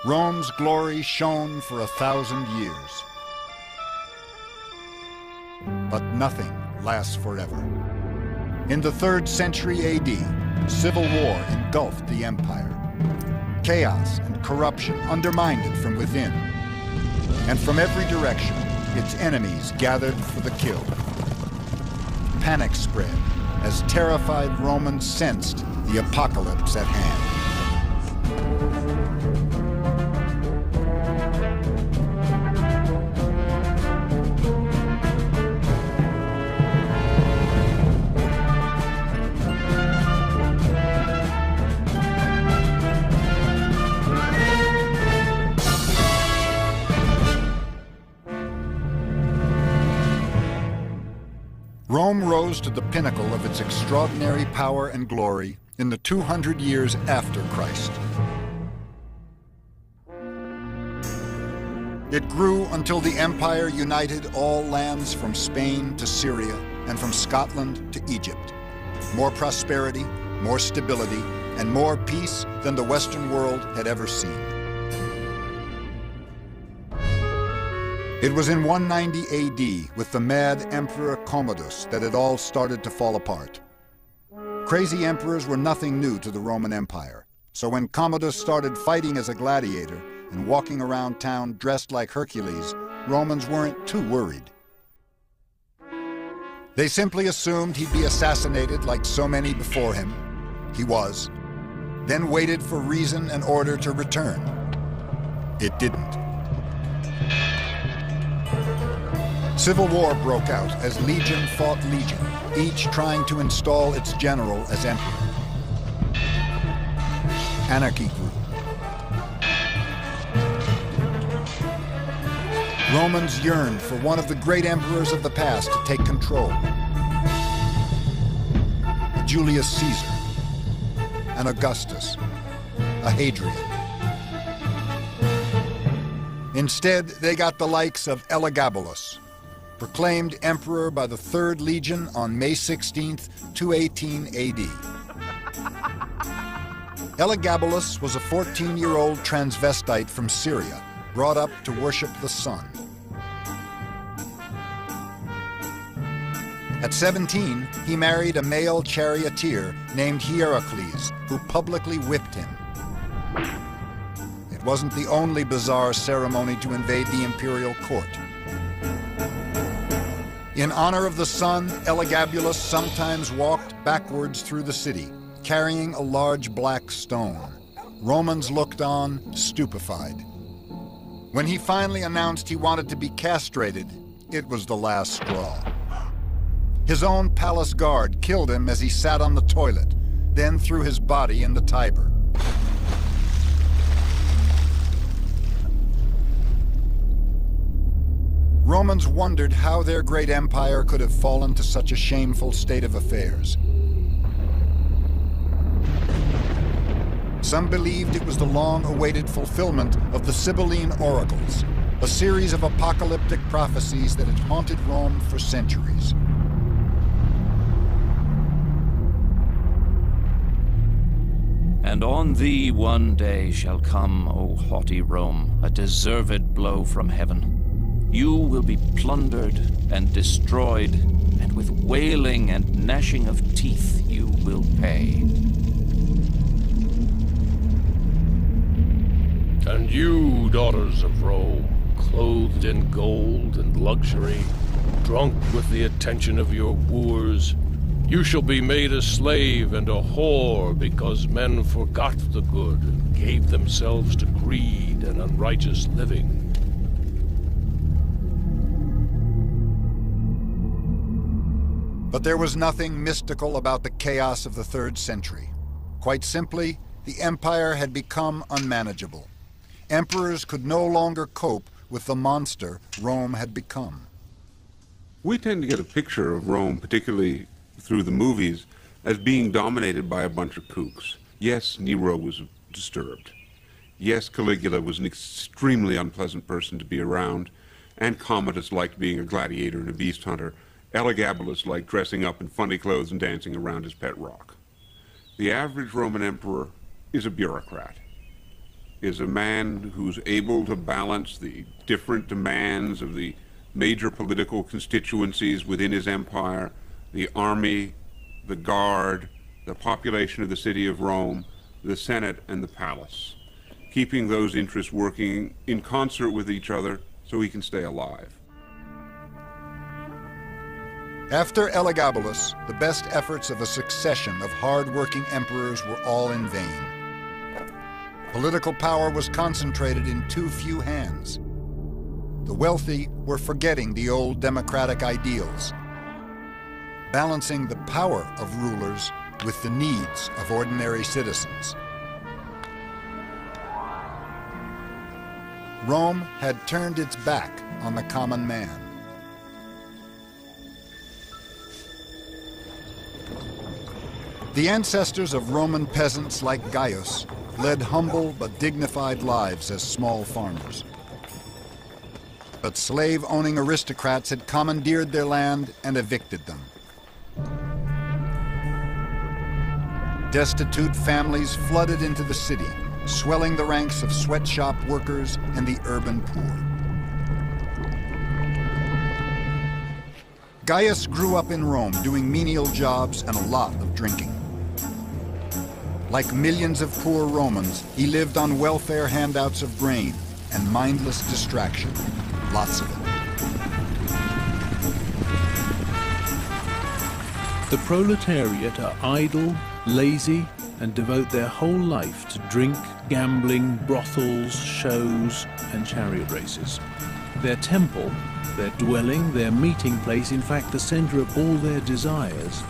Rome's glory shone for 1,000 years. But nothing lasts forever. In the 3rd century AD, civil war engulfed the empire. Chaos and corruption undermined it from within. And from every direction, its enemies gathered for the kill. Panic spread as terrified Romans sensed the apocalypse at hand. Rome rose to the pinnacle of its extraordinary power and glory in the 200 years after Christ. It grew until the empire united all lands from Spain to Syria and from Scotland to Egypt. More prosperity, more stability, and more peace than the Western world had ever seen. It was in 190 AD, with the mad Emperor Commodus, that it all started to fall apart. Crazy emperors were nothing new to the Roman Empire, so when Commodus started fighting as a gladiator and walking around town dressed like Hercules, Romans weren't too worried. They simply assumed he'd be assassinated like so many before him. He was. Then waited for reason and order to return. It didn't. Civil war broke out as legion fought legion, each trying to install its general as emperor. Anarchy grew. Romans yearned for one of the great emperors of the past to take control. A Julius Caesar, an Augustus, a Hadrian. Instead, they got the likes of Elagabalus, proclaimed emperor by the 3rd Legion on May 16th, 218 AD. Elagabalus was a 14-year-old transvestite from Syria, brought up to worship the sun. At 17, he married a male charioteer named Hierocles, who publicly whipped him. It wasn't the only bizarre ceremony to invade the imperial court. In honor of the sun, Elagabalus sometimes walked backwards through the city, carrying a large black stone. Romans looked on, stupefied. When he finally announced he wanted to be castrated, it was the last straw. His own palace guard killed him as he sat on the toilet, then threw his body in the Tiber. Romans wondered how their great empire could have fallen to such a shameful state of affairs. Some believed it was the long-awaited fulfillment of the Sibylline oracles, a series of apocalyptic prophecies that had haunted Rome for centuries. And on thee one day shall come, O haughty Rome, a deserved blow from heaven. You will be plundered and destroyed, and with wailing and gnashing of teeth you will pay. And you, daughters of Rome, clothed in gold and luxury, drunk with the attention of your wooers, you shall be made a slave and a whore because men forgot the good and gave themselves to greed and unrighteous living. But there was nothing mystical about the chaos of the 3rd century. Quite simply, the empire had become unmanageable. Emperors could no longer cope with the monster Rome had become. We tend to get a picture of Rome, particularly through the movies, as being dominated by a bunch of kooks. Yes, Nero was disturbed. Yes, Caligula was an extremely unpleasant person to be around, and Commodus liked being a gladiator and a beast hunter. Elagabalus liked dressing up in funny clothes and dancing around his pet rock. The average Roman emperor is a bureaucrat. is a man who's able to balance the different demands of the major political constituencies within his empire, the army, the guard, the population of the city of Rome, the Senate, and the palace, keeping those interests working in concert with each other so he can stay alive. After Elagabalus, the best efforts of a succession of hard-working emperors were all in vain. Political power was concentrated in too few hands. The wealthy were forgetting the old democratic ideals, balancing the power of rulers with the needs of ordinary citizens. Rome had turned its back on the common man. The ancestors of Roman peasants like Gaius led humble but dignified lives as small farmers. But slave-owning aristocrats had commandeered their land and evicted them. Destitute families flooded into the city, swelling the ranks of sweatshop workers and the urban poor. Gaius grew up in Rome doing menial jobs and a lot of drinking. Like millions of poor Romans, he lived on welfare handouts of grain and mindless distraction, lots of it. The proletariat are idle, lazy, and devote their whole life to drink, gambling, brothels, shows, and chariot races. Their temple, their dwelling, their meeting place, in fact the center of all their desires,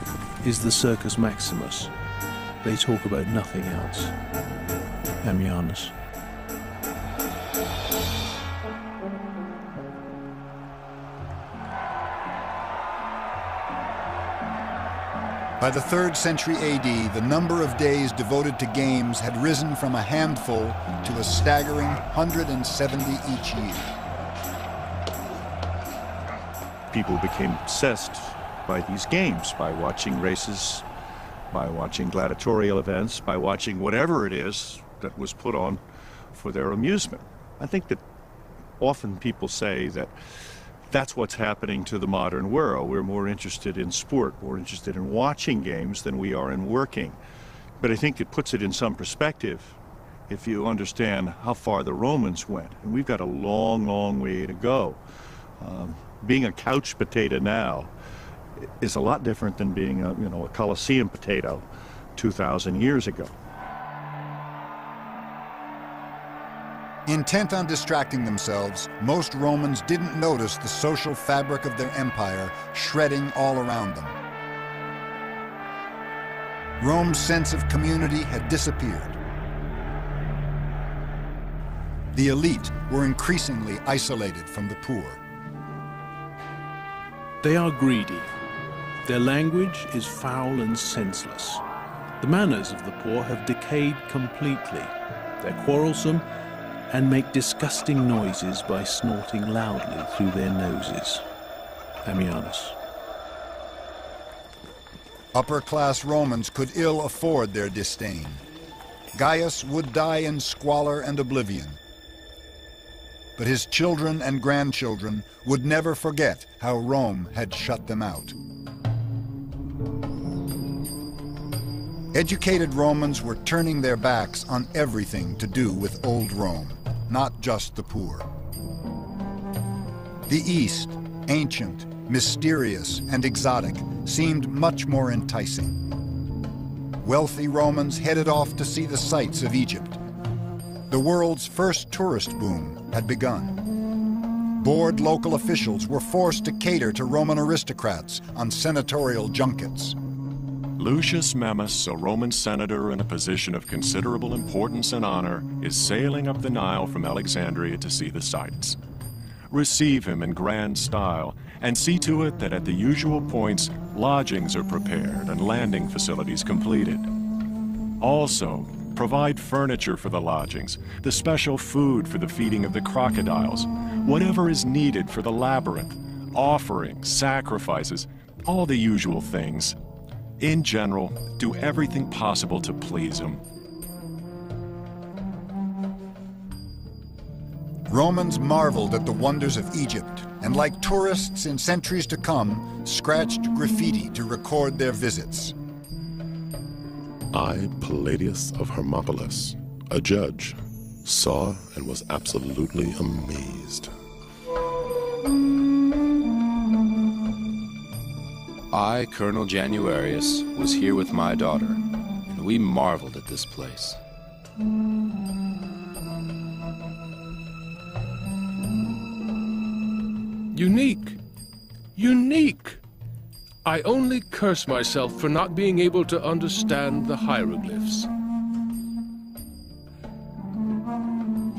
is the Circus Maximus. They talk about nothing else. Ammianus. By the 3rd century AD, the number of days devoted to games had risen from a handful to a staggering 170 each year. People became obsessed by these games, by watching races, by watching gladiatorial events, by watching whatever it is that was put on for their amusement. I think that often people say that that's what's happening to the modern world. We're more interested in sport, more interested in watching games than we are in working. But I think it puts it in some perspective if you understand how far the Romans went. And we've got a long, long way to go. Being a couch potato now is a lot different than being a Colosseum potato 2,000 years ago. Intent on distracting themselves, most Romans didn't notice the social fabric of their empire shredding all around them. Rome's sense of community had disappeared. The elite were increasingly isolated from the poor. They are greedy. Their language is foul and senseless. The manners of the poor have decayed completely. They're quarrelsome and make disgusting noises by snorting loudly through their noses. Ammianus. Upper-class Romans could ill afford their disdain. Gaius would die in squalor and oblivion. But his children and grandchildren would never forget how Rome had shut them out. Educated Romans were turning their backs on everything to do with old Rome, not just the poor. The East, ancient, mysterious, and exotic, seemed much more enticing. Wealthy Romans headed off to see the sights of Egypt. The world's first tourist boom had begun. Bored local officials were forced to cater to Roman aristocrats on senatorial junkets. Lucius Memmius, a Roman senator in a position of considerable importance and honor, is sailing up the Nile from Alexandria to see the sights. Receive him in grand style, and see to it that at the usual points, lodgings are prepared and landing facilities completed. Also, provide furniture for the lodgings, the special food for the feeding of the crocodiles, whatever is needed for the labyrinth, offerings, sacrifices, all the usual things. In general, do everything possible to please him. Romans marveled at the wonders of Egypt, and like tourists in centuries to come, scratched graffiti to record their visits. I, Palladius of Hermopolis, a judge, saw and was absolutely amazed. I, Colonel Januarius, was here with my daughter, and we marveled at this place. Unique. Unique. I only curse myself for not being able to understand the hieroglyphs.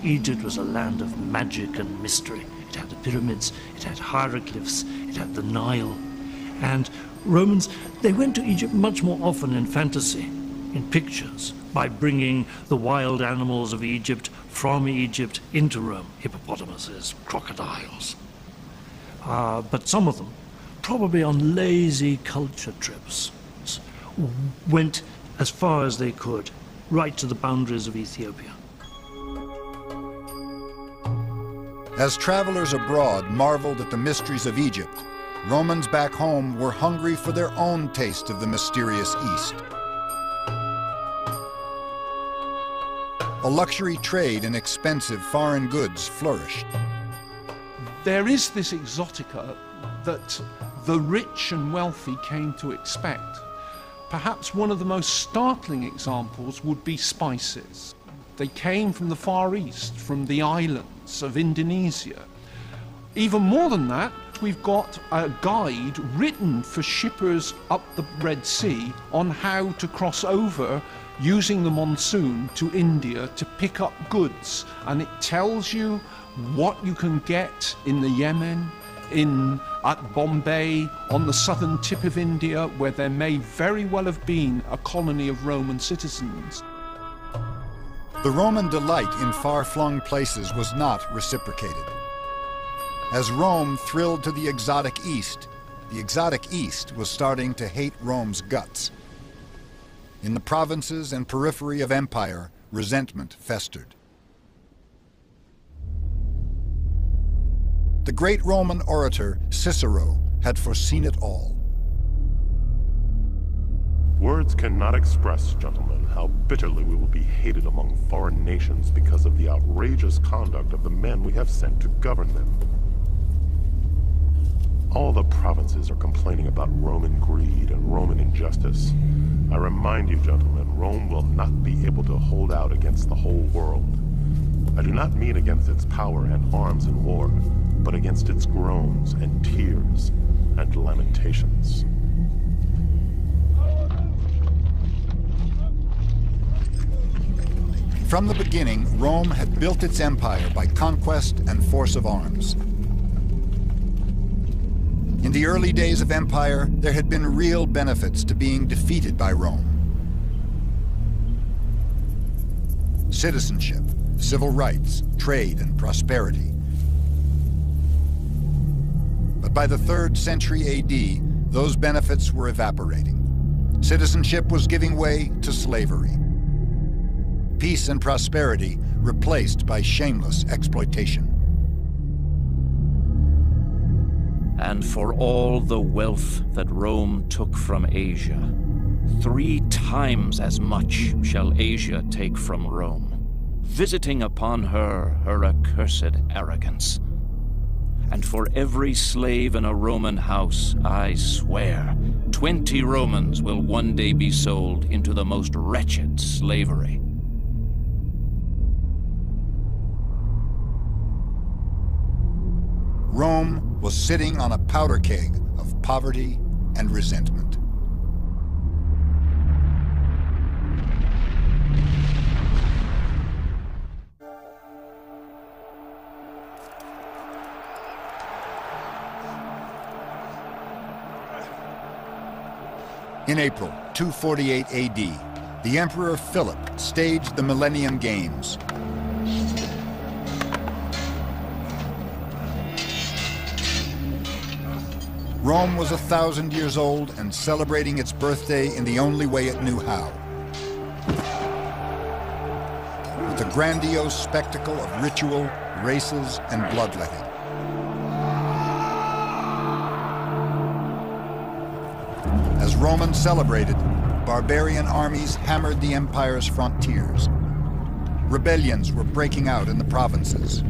Egypt was a land of magic and mystery. It had the pyramids, it had hieroglyphs, it had the Nile. And Romans, they went to Egypt much more often in fantasy, in pictures, by bringing the wild animals of Egypt from Egypt into Rome, hippopotamuses, crocodiles. But some of them, probably on lazy culture trips, went as far as they could, right to the boundaries of Ethiopia. As travelers abroad marveled at the mysteries of Egypt, Romans back home were hungry for their own taste of the mysterious East. A luxury trade in expensive foreign goods flourished. There is this exotica that the rich and wealthy came to expect. Perhaps one of the most startling examples would be spices. They came from the Far East, from the islands of Indonesia. Even more than that, we've got a guide written for shippers up the Red Sea on how to cross over using the monsoon to India to pick up goods. And it tells you what you can get in the Yemen, at Bombay, on the southern tip of India, where there may very well have been a colony of Roman citizens. The Roman delight in far-flung places was not reciprocated. As Rome thrilled to the exotic East was starting to hate Rome's guts. In the provinces and periphery of empire, resentment festered. The great Roman orator Cicero had foreseen it all. Words cannot express, gentlemen, how bitterly we will be hated among foreign nations because of the outrageous conduct of the men we have sent to govern them. All the provinces are complaining about Roman greed and Roman injustice. I remind you, gentlemen, Rome will not be able to hold out against the whole world. I do not mean against its power and arms in war, but against its groans and tears and lamentations. From the beginning, Rome had built its empire by conquest and force of arms. In the early days of empire, there had been real benefits to being defeated by Rome. Citizenship, civil rights, trade, and prosperity. But by the 3rd century AD, those benefits were evaporating. Citizenship was giving way to slavery. Peace and prosperity replaced by shameless exploitation. And for all the wealth that Rome took from Asia, 3 times as much shall Asia take from Rome, visiting upon her accursed arrogance. And for every slave in a Roman house, I swear, 20 Romans will one day be sold into the most wretched slavery. Rome was sitting on a powder keg of poverty and resentment. In April 248 AD, the Emperor Philip staged the Millennium Games. Rome was 1,000 years old and celebrating its birthday in the only way it knew how. With a grandiose spectacle of ritual, races, and bloodletting. As Romans celebrated, barbarian armies hammered the empire's frontiers. Rebellions were breaking out in the provinces.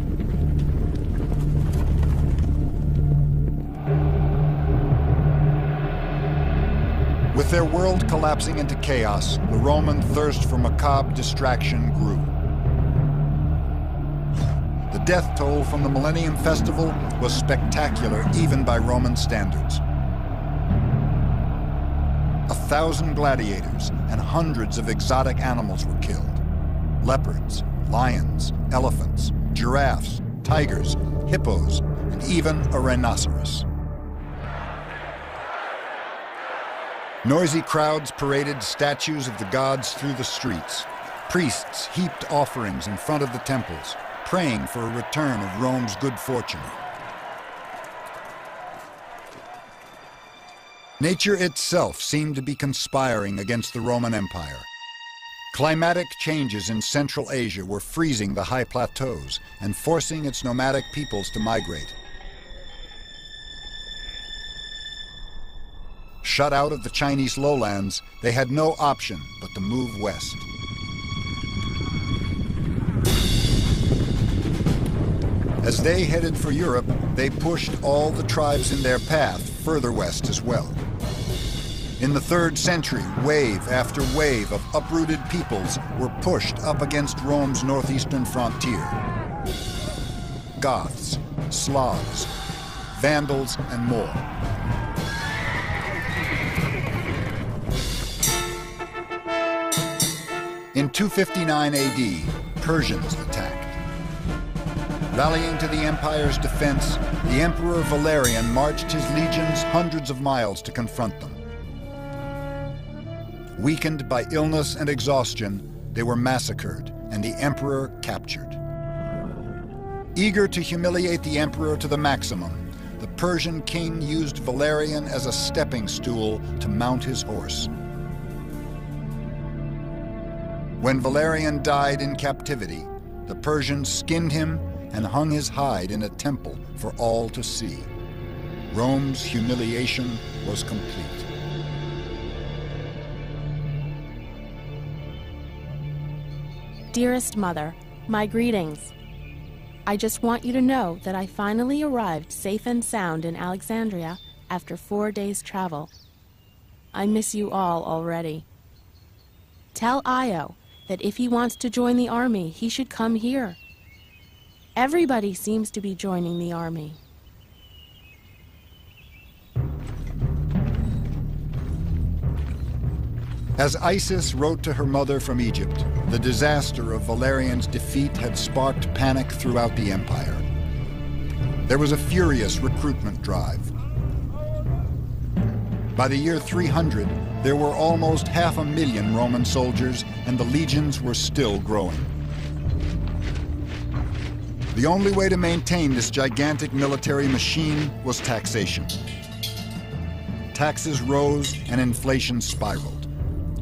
With their world collapsing into chaos, the Roman thirst for macabre distraction grew. The death toll from the Millennium Festival was spectacular even by Roman standards. 1,000 gladiators and hundreds of exotic animals were killed. Leopards, lions, elephants, giraffes, tigers, hippos, and even a rhinoceros. Noisy crowds paraded statues of the gods through the streets. Priests heaped offerings in front of the temples, praying for a return of Rome's good fortune. Nature itself seemed to be conspiring against the Roman Empire. Climatic changes in Central Asia were freezing the high plateaus and forcing its nomadic peoples to migrate. Shut out of the Chinese lowlands, they had no option but to move west. As they headed for Europe, they pushed all the tribes in their path further west as well. In the 3rd century, wave after wave of uprooted peoples were pushed up against Rome's northeastern frontier. Goths, Slavs, Vandals, and more. In 259 AD, Persians attacked. Rallying to the empire's defense, the Emperor Valerian marched his legions hundreds of miles to confront them. Weakened by illness and exhaustion, they were massacred and the emperor captured. Eager to humiliate the emperor to the maximum, the Persian king used Valerian as a stepping stool to mount his horse. When Valerian died in captivity, the Persians skinned him and hung his hide in a temple for all to see. Rome's humiliation was complete. Dearest Mother, my greetings. I just want you to know that I finally arrived safe and sound in Alexandria after 4 days' travel. I miss you all already. Tell Io that if he wants to join the army, he should come here. Everybody seems to be joining the army. As Isis wrote to her mother from Egypt, the disaster of Valerian's defeat had sparked panic throughout the empire. There was a furious recruitment drive. By the year 300, there were almost 500,000 Roman soldiers, and the legions were still growing. The only way to maintain this gigantic military machine was taxation. Taxes rose and inflation spiraled.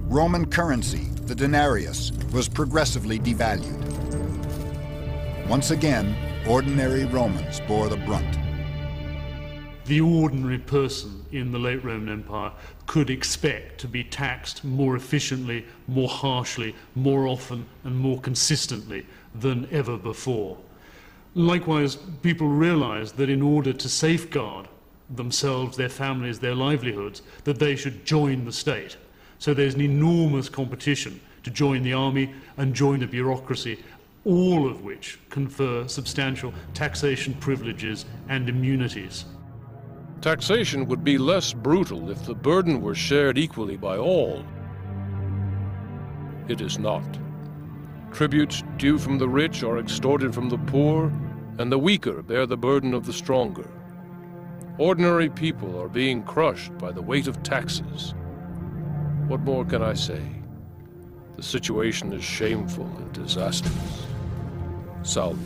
Roman currency, the denarius, was progressively devalued. Once again, ordinary Romans bore the brunt. The ordinary person in the late Roman Empire could expect to be taxed more efficiently, more harshly, more often, and more consistently than ever before. Likewise, people realized that in order to safeguard themselves, their families, their livelihoods, that they should join the state. So there's an enormous competition to join the army and join a bureaucracy, all of which confer substantial taxation privileges and immunities. Taxation would be less brutal if the burden were shared equally by all. It is not. Tributes due from the rich are extorted from the poor, and the weaker bear the burden of the stronger. Ordinary people are being crushed by the weight of taxes. What more can I say? The situation is shameful and disastrous. Salve.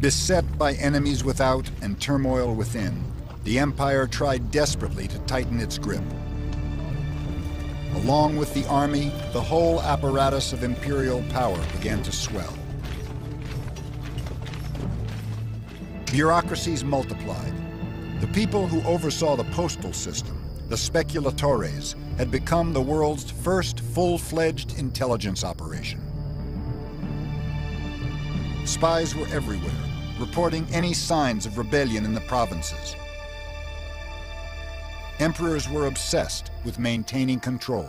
Beset by enemies without and turmoil within, the empire tried desperately to tighten its grip. Along with the army, the whole apparatus of imperial power began to swell. Bureaucracies multiplied. The people who oversaw the postal system, the speculatores, had become the world's first full-fledged intelligence operation. Spies were everywhere, reporting any signs of rebellion in the provinces. Emperors were obsessed with maintaining control.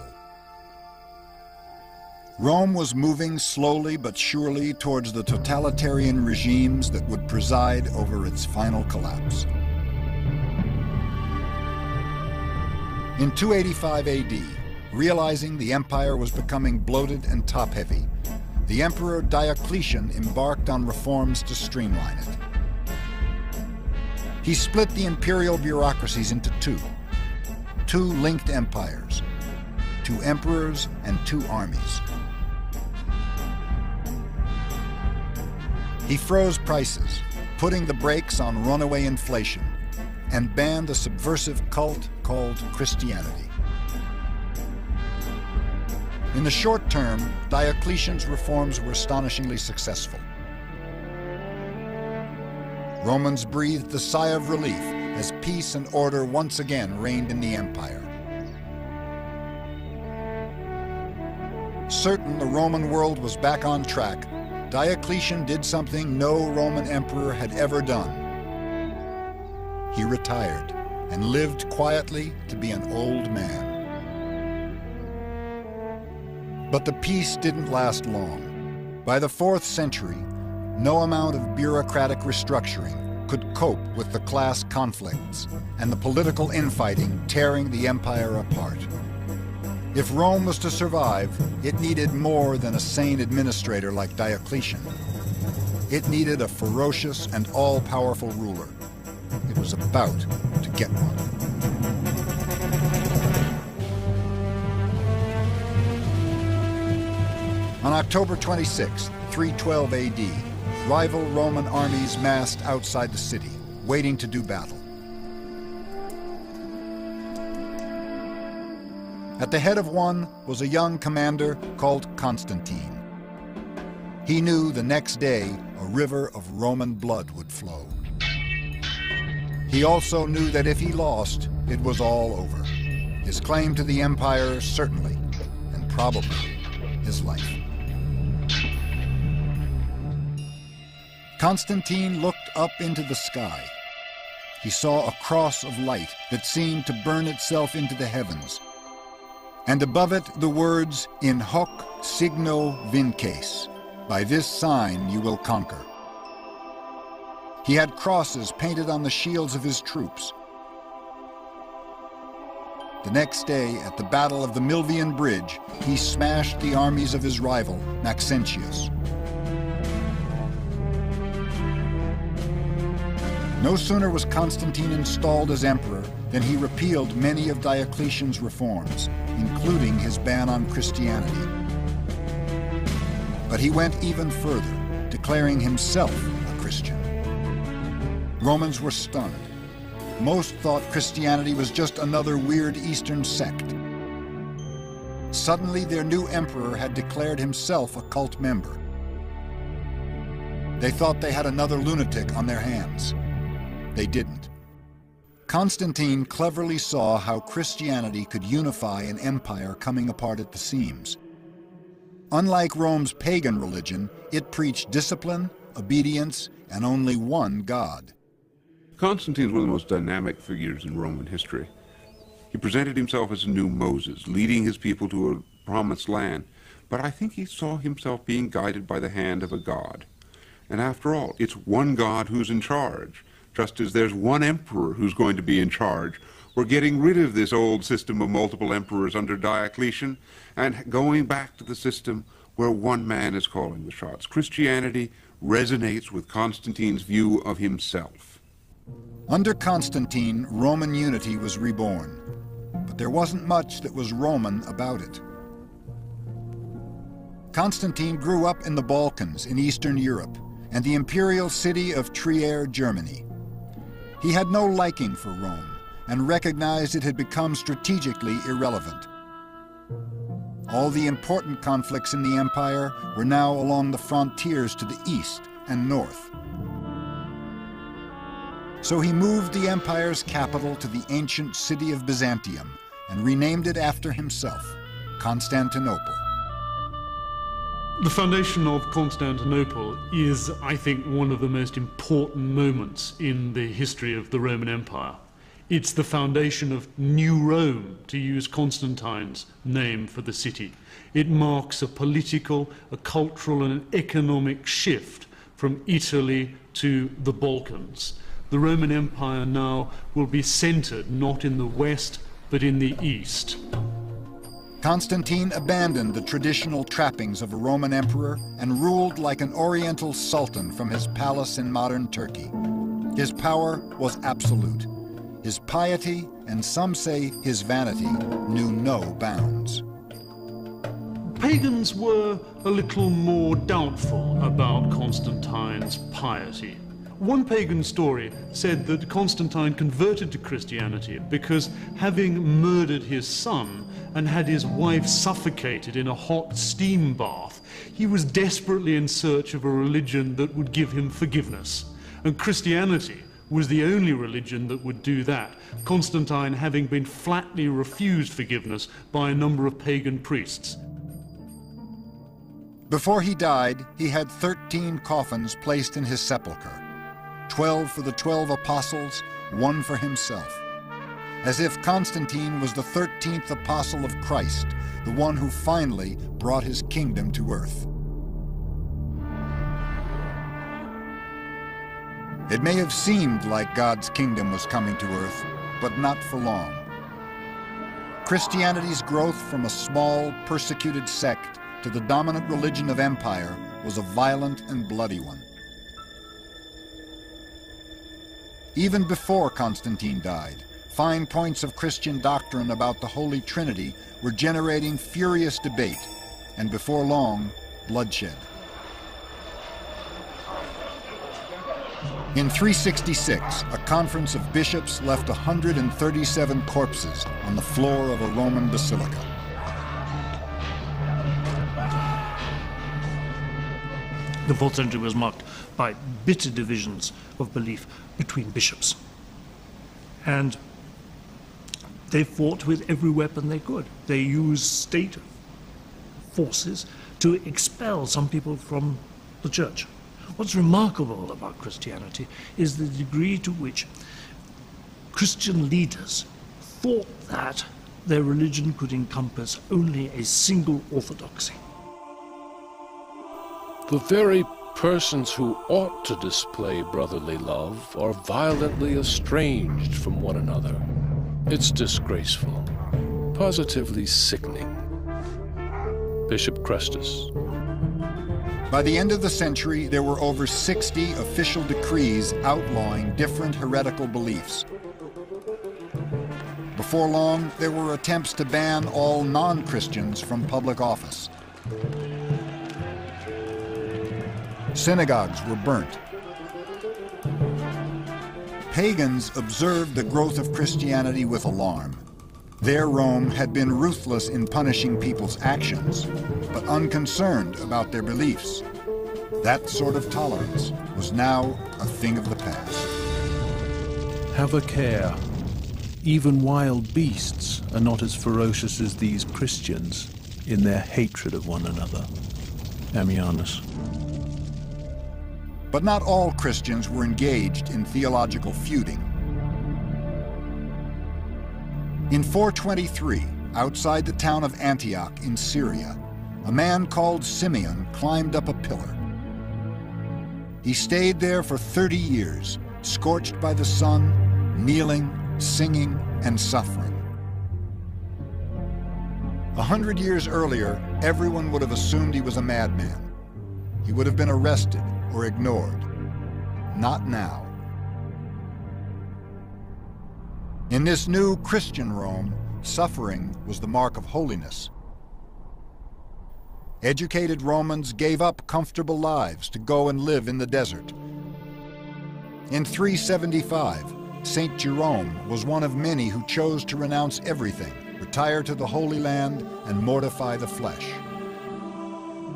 Rome was moving slowly but surely towards the totalitarian regimes that would preside over its final collapse. In 285 AD, realizing the empire was becoming bloated and top-heavy, the Emperor Diocletian embarked on reforms to streamline it. He split the imperial bureaucracies into two linked empires, 2 emperors and 2 armies. He froze prices, putting the brakes on runaway inflation, and banned a subversive cult called Christianity. In the short term, Diocletian's reforms were astonishingly successful. Romans breathed a sigh of relief as peace and order once again reigned in the empire. Certain the Roman world was back on track, Diocletian did something no Roman emperor had ever done. He retired and lived quietly to be an old man. But the peace didn't last long. By the 4th century, no amount of bureaucratic restructuring could cope with the class conflicts and the political infighting tearing the empire apart. If Rome was to survive, it needed more than a sane administrator like Diocletian. It needed a ferocious and all-powerful ruler. It was about to get one. On October 26, 312 AD, rival Roman armies massed outside the city, waiting to do battle. At the head of one was a young commander called Constantine. He knew the next day a river of Roman blood would flow. He also knew that if he lost, it was all over. His claim to the empire, certainly, and probably his life. Constantine looked up into the sky. He saw a cross of light that seemed to burn itself into the heavens, and above it the words, "In hoc signo vinces," by this sign you will conquer. He had crosses painted on the shields of his troops. The next day, at the Battle of the Milvian Bridge, he smashed the armies of his rival, Maxentius. No sooner was Constantine installed as emperor than he repealed many of Diocletian's reforms, including his ban on Christianity. But he went even further, declaring himself a Christian. Romans were stunned. Most thought Christianity was just another weird Eastern sect. Suddenly, their new emperor had declared himself a cult member. They thought they had another lunatic on their hands. They didn't. Constantine cleverly saw how Christianity could unify an empire coming apart at the seams. Unlike Rome's pagan religion, it preached discipline, obedience, and only one God. Constantine is one of the most dynamic figures in Roman history. He presented himself as a new Moses, leading his people to a promised land, but I think he saw himself being guided by the hand of a god. And after all, it's one God who's in charge. Just as there's one emperor who's going to be in charge, we're getting rid of this old system of multiple emperors under Diocletian and going back to the system where one man is calling the shots. Christianity resonates with Constantine's view of himself. Under Constantine, Roman unity was reborn, but there wasn't much that was Roman about it. Constantine grew up in the Balkans in Eastern Europe and the imperial city of Trier, Germany. He had no liking for Rome and recognized it had become strategically irrelevant. All the important conflicts in the empire were now along the frontiers to the east and north. So he moved the empire's capital to the ancient city of Byzantium and renamed it after himself, Constantinople. The foundation of Constantinople is, I think, one of the most important moments in the history of the Roman Empire. It's the foundation of New Rome, to use Constantine's name for the city. It marks a political, a cultural, and an economic shift from Italy to the Balkans. The Roman Empire now will be centered not in the west, but in the east. Constantine abandoned the traditional trappings of a Roman emperor and ruled like an oriental sultan from his palace in modern Turkey. His power was absolute. His piety, and some say his vanity, knew no bounds. Pagans were a little more doubtful about Constantine's piety. One pagan story said that Constantine converted to Christianity because, having murdered his son and had his wife suffocated in a hot steam bath, he was desperately in search of a religion that would give him forgiveness. And Christianity was the only religion that would do that, Constantine having been flatly refused forgiveness by a number of pagan priests. Before he died, he had 13 coffins placed in his sepulchre, 12 for the 12 apostles, 1 for himself, as if Constantine was the 13th apostle of Christ, the one who finally brought his kingdom to earth. It may have seemed like God's kingdom was coming to earth, but not for long. Christianity's growth from a small, persecuted sect to the dominant religion of empire was a violent and bloody one. Even before Constantine died, fine points of Christian doctrine about the Holy Trinity were generating furious debate, and before long, bloodshed. In 366, a conference of bishops left 137 corpses on the floor of a Roman basilica. The 4th century was marked by bitter divisions of belief between bishops. And they fought with every weapon they could. They used state forces to expel some people from the church. What's remarkable about Christianity is the degree to which Christian leaders thought that their religion could encompass only a single orthodoxy. The very persons who ought to display brotherly love are violently estranged from one another. It's disgraceful, positively sickening. Bishop Crestus. By the end of the century, there were over 60 official decrees outlawing different heretical beliefs. Before long, there were attempts to ban all non-Christians from public office. Synagogues were burnt. Pagans observed the growth of Christianity with alarm. Their Rome had been ruthless in punishing people's actions, but unconcerned about their beliefs. That sort of tolerance was now a thing of the past. Have a care. Even wild beasts are not as ferocious as these Christians in their hatred of one another. Ammianus. But not all Christians were engaged in theological feuding. In 423, outside the town of Antioch in Syria, a man called Simeon climbed up a pillar. He stayed there for 30 years, scorched by the sun, kneeling, singing, and suffering. 100 years earlier, everyone would have assumed he was a madman. He would have been arrested or ignored. Not now. In this new Christian Rome, suffering was the mark of holiness. Educated Romans gave up comfortable lives to go and live in the desert. In 375, St. Jerome was one of many who chose to renounce everything retire to the Holy Land, and mortify the flesh.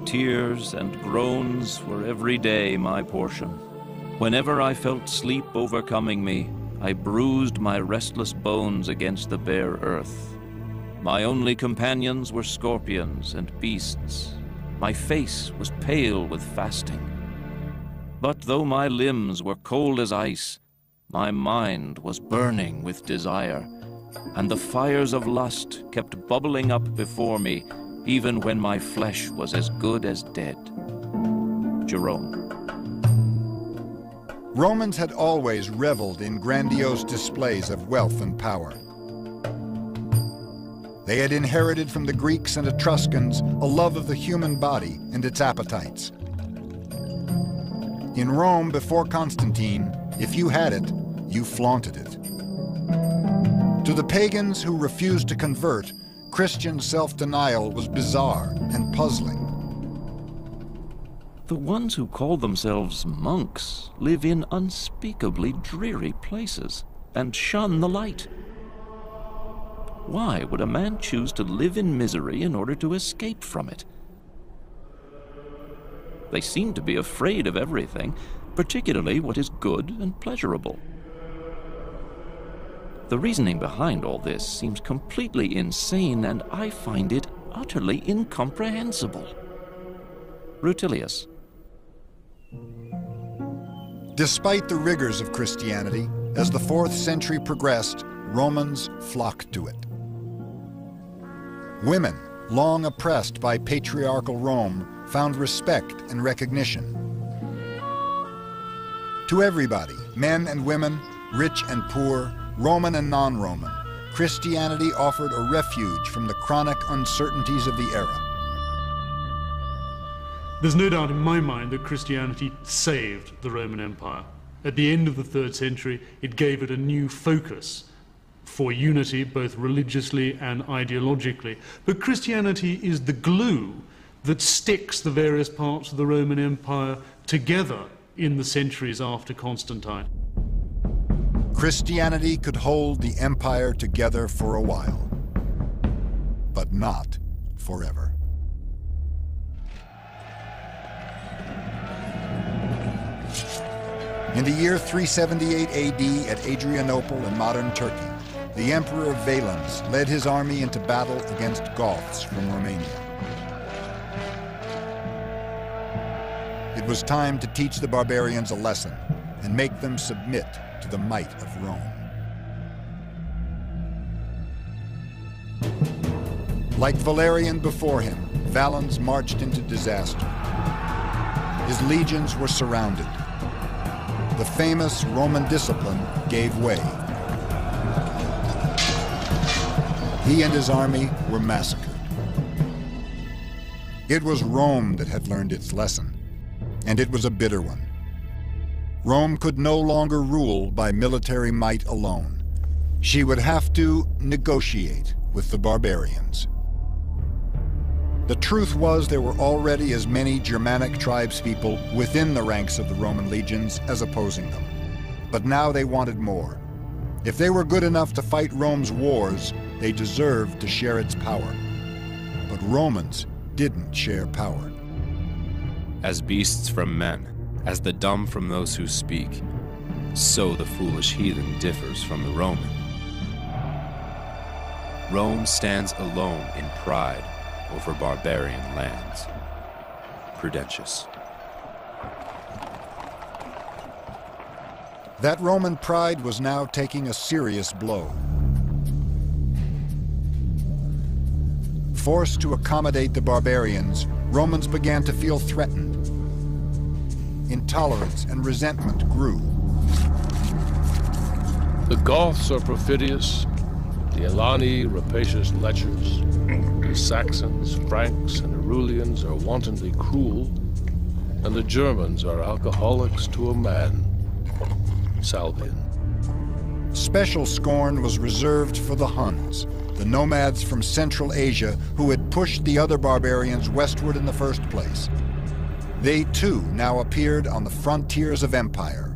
Tears and groans were every day my portion. Whenever I felt sleep overcoming me, I bruised my restless bones against the bare earth. My only companions were scorpions and beasts. My face was pale with fasting. But though my limbs were cold as ice, my mind was burning with desire, and the fires of lust kept bubbling up before me, even when my flesh was as good as dead. Jerome. Romans had always reveled in grandiose displays of wealth and power. They had inherited from the Greeks and Etruscans a love of the human body and its appetites. In Rome before Constantine, if you had it, you flaunted it. To the pagans who refused to convert, Christian self-denial was bizarre and puzzling. The ones who call themselves monks live in unspeakably dreary places and shun the light. Why would a man choose to live in misery in order to escape from it? They seem to be afraid of everything, particularly what is good and pleasurable. The reasoning behind all this seems completely insane, and I find it utterly incomprehensible. Rutilius. Despite the rigors of Christianity, as the 4th century progressed, Romans flocked to it. Women, long oppressed by patriarchal Rome, found respect and recognition. To everybody, men and women, rich and poor, Roman and non-Roman, Christianity offered a refuge from the chronic uncertainties of the era. There's no doubt in my mind that Christianity saved the Roman Empire. At the end of the 3rd century, it gave it a new focus for unity, both religiously and ideologically. But Christianity is the glue that sticks the various parts of the Roman Empire together in the centuries after Constantine. Christianity could hold the empire together for a while, but not forever. In the year 378 AD at Adrianople in modern Turkey, the Emperor Valens led his army into battle against Goths from Romania. It was time to teach the barbarians a lesson and make them submit to the might of Rome. Like Valerian before him, Valens marched into disaster. His legions were surrounded. The famous Roman discipline gave way. He and his army were massacred. It was Rome that had learned its lesson, and it was a bitter one. Rome could no longer rule by military might alone. She would have to negotiate with the barbarians. The truth was there were already as many Germanic tribespeople within the ranks of the Roman legions as opposing them. But now they wanted more. If they were good enough to fight Rome's wars, they deserved to share its power. But Romans didn't share power. As beasts from men, as the dumb from those who speak, so the foolish heathen differs from the Roman. Rome stands alone in pride over barbarian lands. Prudentius. That Roman pride was now taking a serious blow. Forced to accommodate the barbarians, Romans began to feel threatened. Intolerance and resentment grew. The Goths are perfidious, the Alani rapacious lechers, the Saxons, Franks, and Arulians are wantonly cruel, and the Germans are alcoholics to a man. Salvian. Special scorn was reserved for the Huns, the nomads from Central Asia who had pushed the other barbarians westward in the first place. They too now appeared on the frontiers of empire.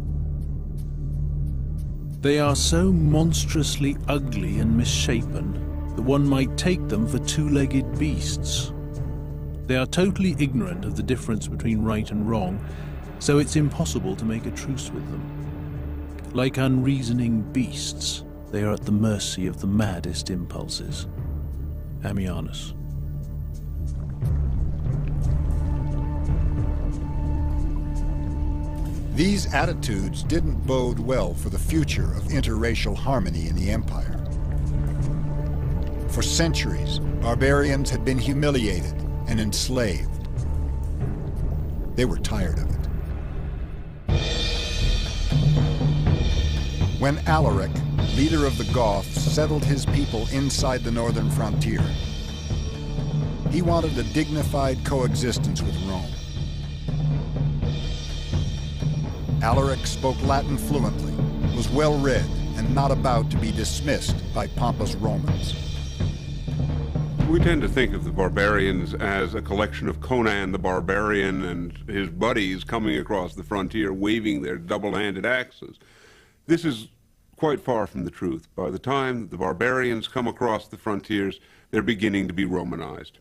They are so monstrously ugly and misshapen that that one might take them for two-legged beasts. They are totally ignorant of the difference between right and wrong, so it's impossible to make a truce with them. Like unreasoning beasts, they are at the mercy of the maddest impulses. Ammianus. These attitudes didn't bode well for the future of interracial harmony in the empire. For centuries, barbarians had been humiliated and enslaved. They were tired of it. When Alaric, leader of the Goths, settled his people inside the northern frontier, he wanted a dignified coexistence with Rome. Alaric spoke Latin fluently, was well-read, and not about to be dismissed by pompous Romans. We tend to think of the barbarians as a collection of Conan the Barbarian and his buddies coming across the frontier waving their double-handed axes. This is quite far from the truth. By the time the barbarians come across the frontiers, they're beginning to be Romanized.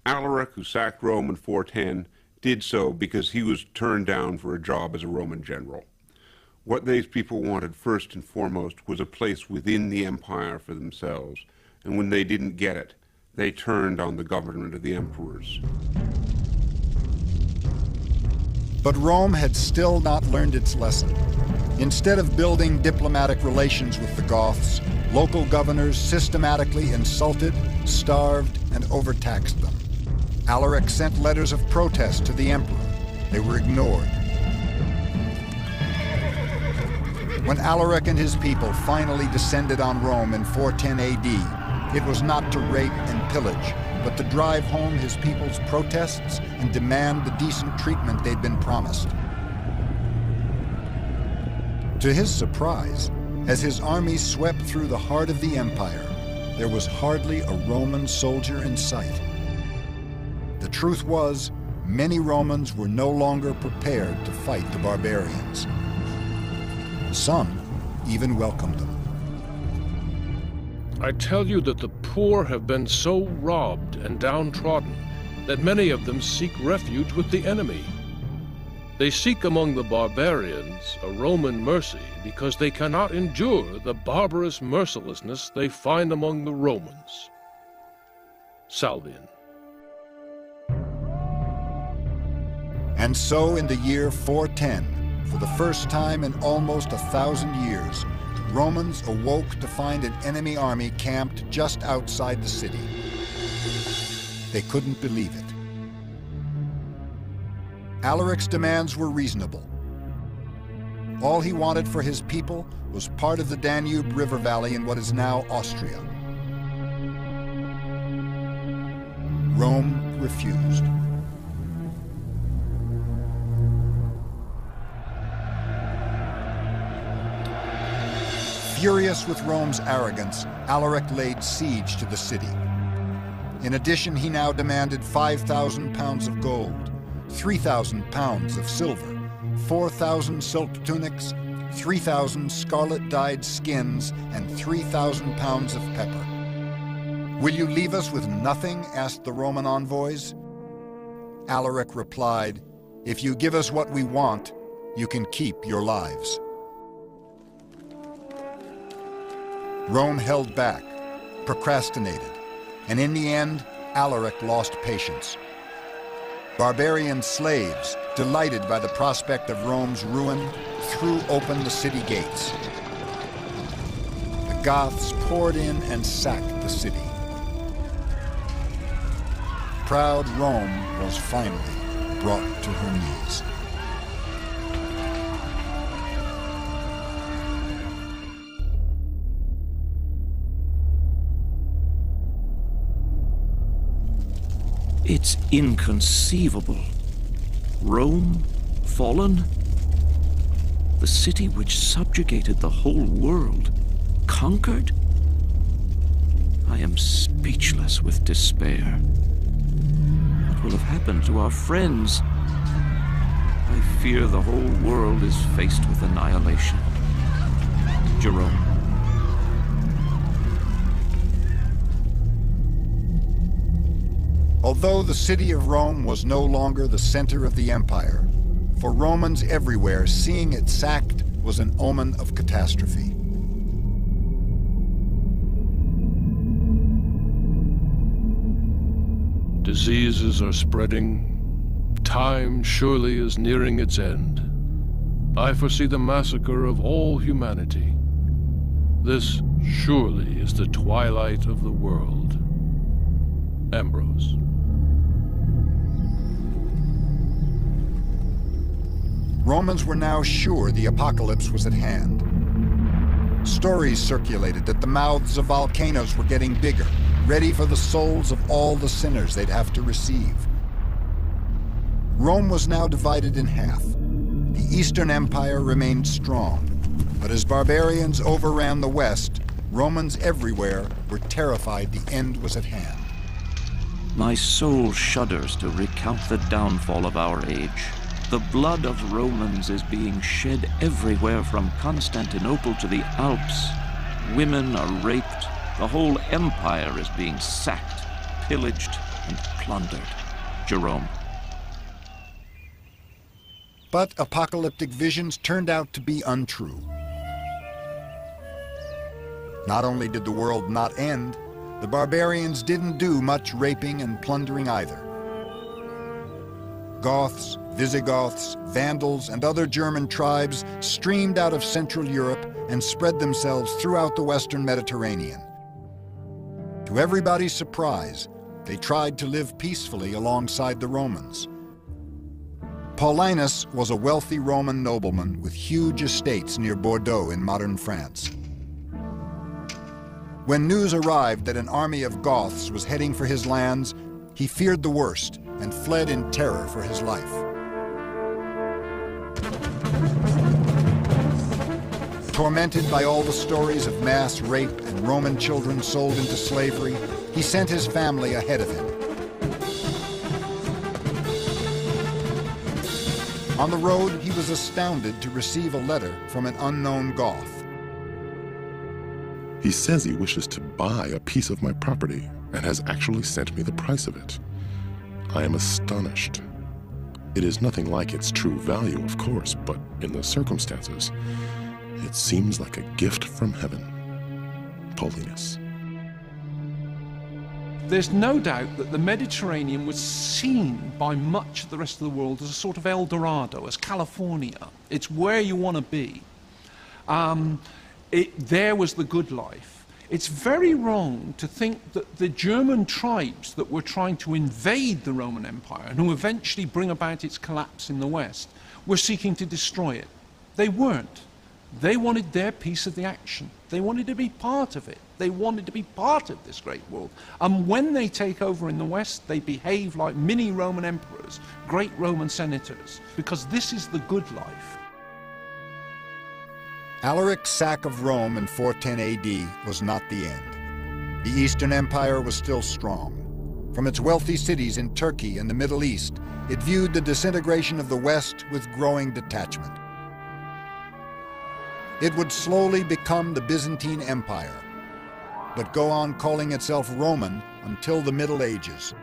Alaric, who sacked Rome in 410, did so because he was turned down for a job as a Roman general. What these people wanted first and foremost was a place within the empire for themselves, and when they didn't get it, they turned on the government of the emperors. But Rome had still not learned its lesson. Instead of building diplomatic relations with the Goths, local governors systematically insulted, starved, and overtaxed them. Alaric sent letters of protest to the emperor. They were ignored. When Alaric and his people finally descended on Rome in 410 AD, it was not to rape and pillage, but to drive home his people's protests and demand the decent treatment they'd been promised. To his surprise, as his army swept through the heart of the empire, there was hardly a Roman soldier in sight. The truth was, many Romans were no longer prepared to fight the barbarians. Some even welcomed them. I tell you that the poor have been so robbed and downtrodden that many of them seek refuge with the enemy. They seek among the barbarians a Roman mercy because they cannot endure the barbarous mercilessness they find among the Romans. Salvian. And so in the year 410, for the first time in almost 1,000 years, Romans awoke to find an enemy army camped just outside the city. They couldn't believe it. Alaric's demands were reasonable. All he wanted for his people was part of the Danube River Valley in what is now Austria. Rome refused. Furious with Rome's arrogance, Alaric laid siege to the city. In addition, he now demanded 5,000 pounds of gold, 3,000 pounds of silver, 4,000 silk tunics, 3,000 scarlet-dyed skins, and 3,000 pounds of pepper. "Will you leave us with nothing?" asked the Roman envoys. Alaric replied, "If you give us what we want, you can keep your lives." Rome held back, procrastinated, and in the end, Alaric lost patience. Barbarian slaves, delighted by the prospect of Rome's ruin, threw open the city gates. The Goths poured in and sacked the city. Proud Rome was finally brought to her knees. It's inconceivable. Rome fallen? The city which subjugated the whole world, conquered? I am speechless with despair. What will have happened to our friends? I fear the whole world is faced with annihilation. Jerome. Although the city of Rome was no longer the center of the empire, for Romans everywhere, seeing it sacked was an omen of catastrophe. Diseases are spreading. Time surely is nearing its end. I foresee the massacre of all humanity. This surely is the twilight of the world. Ambrose. Romans were now sure the apocalypse was at hand. Stories circulated that the mouths of volcanoes were getting bigger, ready for the souls of all the sinners they'd have to receive. Rome was now divided in half. The Eastern Empire remained strong, but as barbarians overran the West, Romans everywhere were terrified the end was at hand. My soul shudders to recount the downfall of our age. The blood of Romans is being shed everywhere from Constantinople to the Alps. Women are raped. The whole empire is being sacked, pillaged, and plundered. Jerome. But apocalyptic visions turned out to be untrue. Not only did the world not end, the barbarians didn't do much raping and plundering either. Goths, Visigoths, Vandals, and other German tribes streamed out of Central Europe and spread themselves throughout the Western Mediterranean. To everybody's surprise, they tried to live peacefully alongside the Romans. Paulinus was a wealthy Roman nobleman with huge estates near Bordeaux in modern France. When news arrived that an army of Goths was heading for his lands, he feared the worst and fled in terror for his life. Tormented by all the stories of mass rape and Roman children sold into slavery, he sent his family ahead of him. On the road, he was astounded to receive a letter from an unknown Goth. He says he wishes to buy a piece of my property and has actually sent me the price of it. I am astonished. It is nothing like its true value, of course, but in the circumstances, it seems like a gift from heaven. Paulinus. There's no doubt that the Mediterranean was seen by much of the rest of the world as a sort of El Dorado, as California. It's where you want to be. There was the good life. It's very wrong to think that the German tribes that were trying to invade the Roman Empire and who eventually bring about its collapse in the West were seeking to destroy it. They weren't. They wanted their piece of the action. They wanted to be part of it. They wanted to be part of this great world. And when they take over in the West, they behave like mini Roman emperors, great Roman senators, because this is the good life. Alaric's sack of Rome in 410 AD was not the end. The Eastern Empire was still strong. From its wealthy cities in Turkey and the Middle East, it viewed the disintegration of the West with growing detachment. It would slowly become the Byzantine Empire, but go on calling itself Roman until the Middle Ages.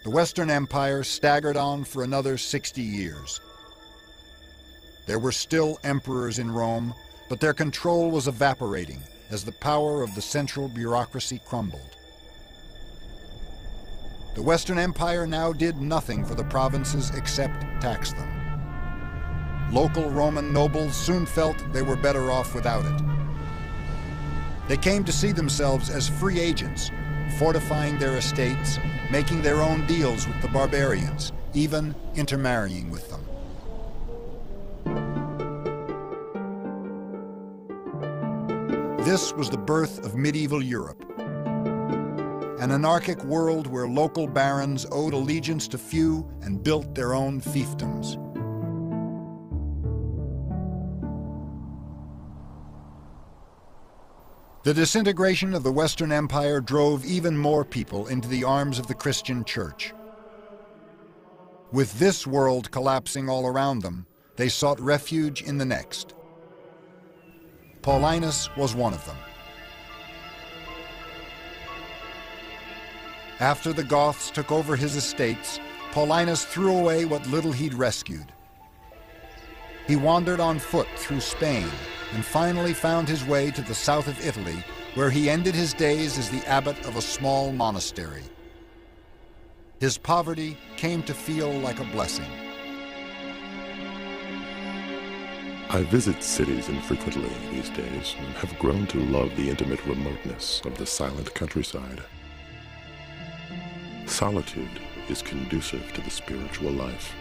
The Western Empire staggered on for another 60 years. There were still emperors in Rome, but their control was evaporating as the power of the central bureaucracy crumbled. The Western Empire now did nothing for the provinces except tax them. Local Roman nobles soon felt they were better off without it. They came to see themselves as free agents, fortifying their estates, making their own deals with the barbarians, even intermarrying with them. This was the birth of medieval Europe, an anarchic world where local barons owed allegiance to few and built their own fiefdoms. The disintegration of the Western Empire drove even more people into the arms of the Christian Church. With this world collapsing all around them, they sought refuge in the next. Paulinus was one of them. After the Goths took over his estates, Paulinus threw away what little he'd rescued. He wandered on foot through Spain and finally found his way to the south of Italy, where he ended his days as the abbot of a small monastery. His poverty came to feel like a blessing. I visit cities infrequently these days and have grown to love the intimate remoteness of the silent countryside. Solitude is conducive to the spiritual life.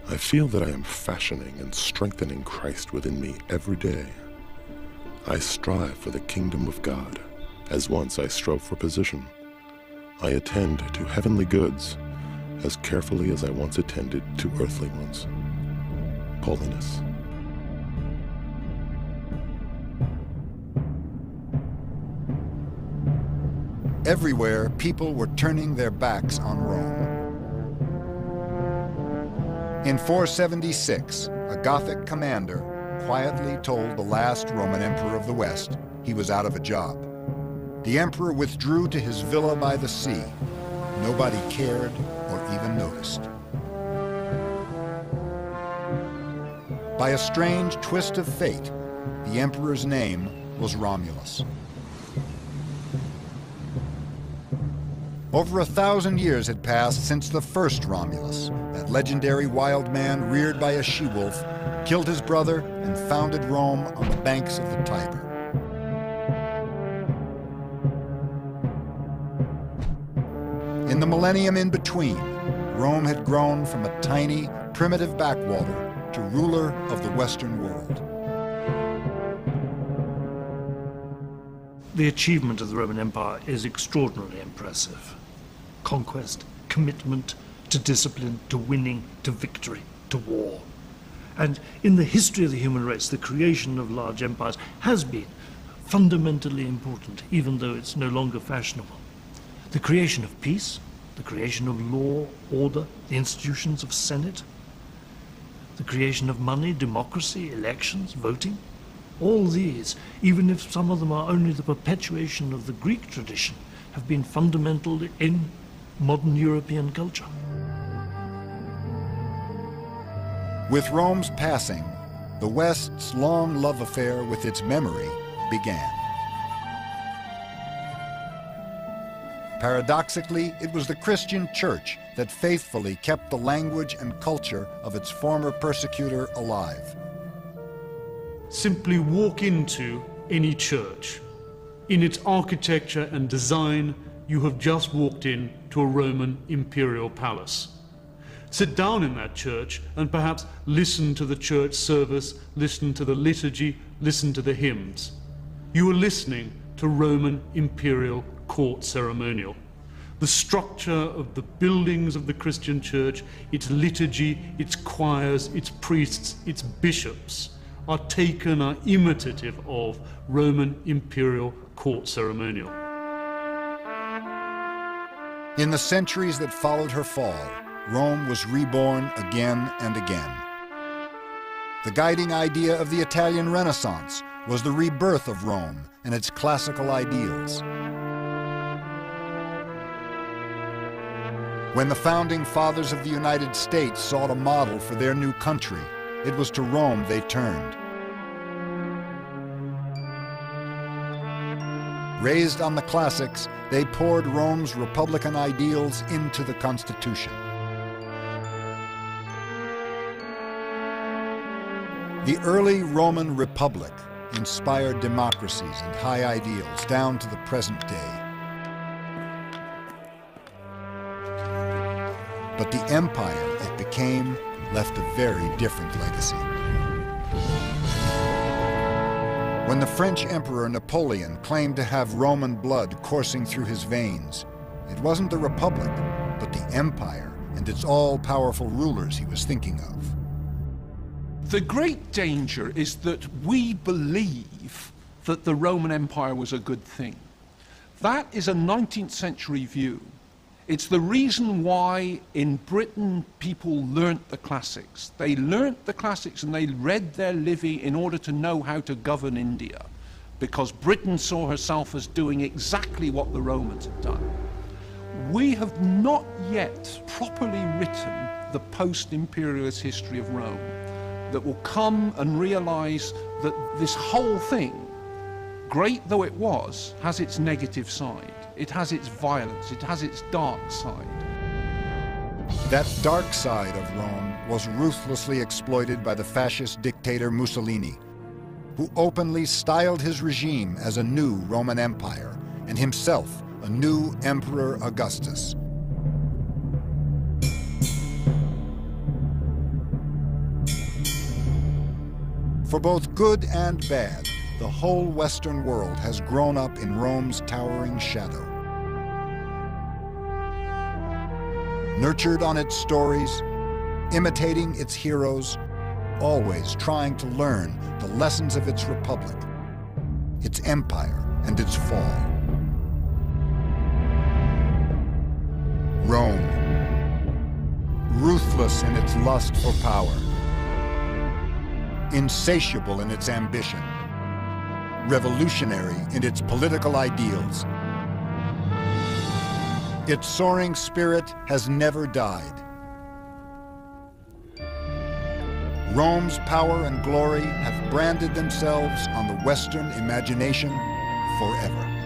I feel that I am fashioning and strengthening Christ within me every day. I strive for the kingdom of God, as once I strove for position. I attend to heavenly goods as carefully as I once attended to earthly ones. Paulinus. Everywhere, people were turning their backs on Rome. In 476, a Gothic commander quietly told the last Roman emperor of the West he was out of a job. The emperor withdrew to his villa by the sea. Nobody cared or even noticed. By a strange twist of fate, the emperor's name was Romulus. Over 1,000 years had passed since the first Romulus, that legendary wild man reared by a she-wolf, killed his brother and founded Rome on the banks of the Tiber. In the millennium in between, Rome had grown from a tiny, primitive backwater to ruler of the Western world. The achievement of the Roman Empire is extraordinarily impressive. Conquest, commitment to discipline, to winning, to victory, to war. And in the history of the human race, the creation of large empires has been fundamentally important, even though it's no longer fashionable. The creation of peace, the creation of law, order, the institutions of Senate, the creation of money, democracy, elections, voting. All these, even if some of them are only the perpetuation of the Greek tradition, have been fundamental in modern European culture. With Rome's passing, the West's long love affair with its memory began. Paradoxically, it was the Christian Church that faithfully kept the language and culture of its former persecutor alive. Simply walk into any church. In its architecture and design, you have just walked in to a Roman imperial palace. Sit down in that church and perhaps listen to the church service, listen to the liturgy, listen to the hymns. You are listening to Roman imperial court ceremonial. The structure of the buildings of the Christian church, its liturgy, its choirs, its priests, its bishops, are imitative of Roman imperial court ceremonial. In the centuries that followed her fall, Rome was reborn again and again. The guiding idea of the Italian Renaissance was the rebirth of Rome and its classical ideals. When the founding fathers of the United States sought a model for their new country, it was to Rome they turned. Raised on the classics, they poured Rome's republican ideals into the Constitution. The early Roman Republic inspired democracies and high ideals down to the present day. But the empire it became left a very different legacy. When the French Emperor Napoleon claimed to have Roman blood coursing through his veins, it wasn't the Republic, but the empire and its all-powerful rulers he was thinking of. The great danger is that we believe that the Roman Empire was a good thing. That is a 19th century view. It's the reason why in Britain people learnt the classics. They learnt the classics and they read their Livy in order to know how to govern India. because Britain saw herself as doing exactly what the Romans had done. We have not yet properly written the post-imperialist history of Rome that will come and realize that this whole thing, great though it was, has its negative side. It has its violence, it has its dark side. That dark side of Rome was ruthlessly exploited by the fascist dictator Mussolini, who openly styled his regime as a new Roman Empire, and himself a new Emperor Augustus. For both good and bad, the whole Western world has grown up in Rome's towering shadow. Nurtured on its stories, imitating its heroes, always trying to learn the lessons of its republic, its empire, and its fall. Rome, ruthless in its lust for power, insatiable in its ambition, revolutionary in its political ideals. Its soaring spirit has never died. Rome's power and glory have branded themselves on the Western imagination forever.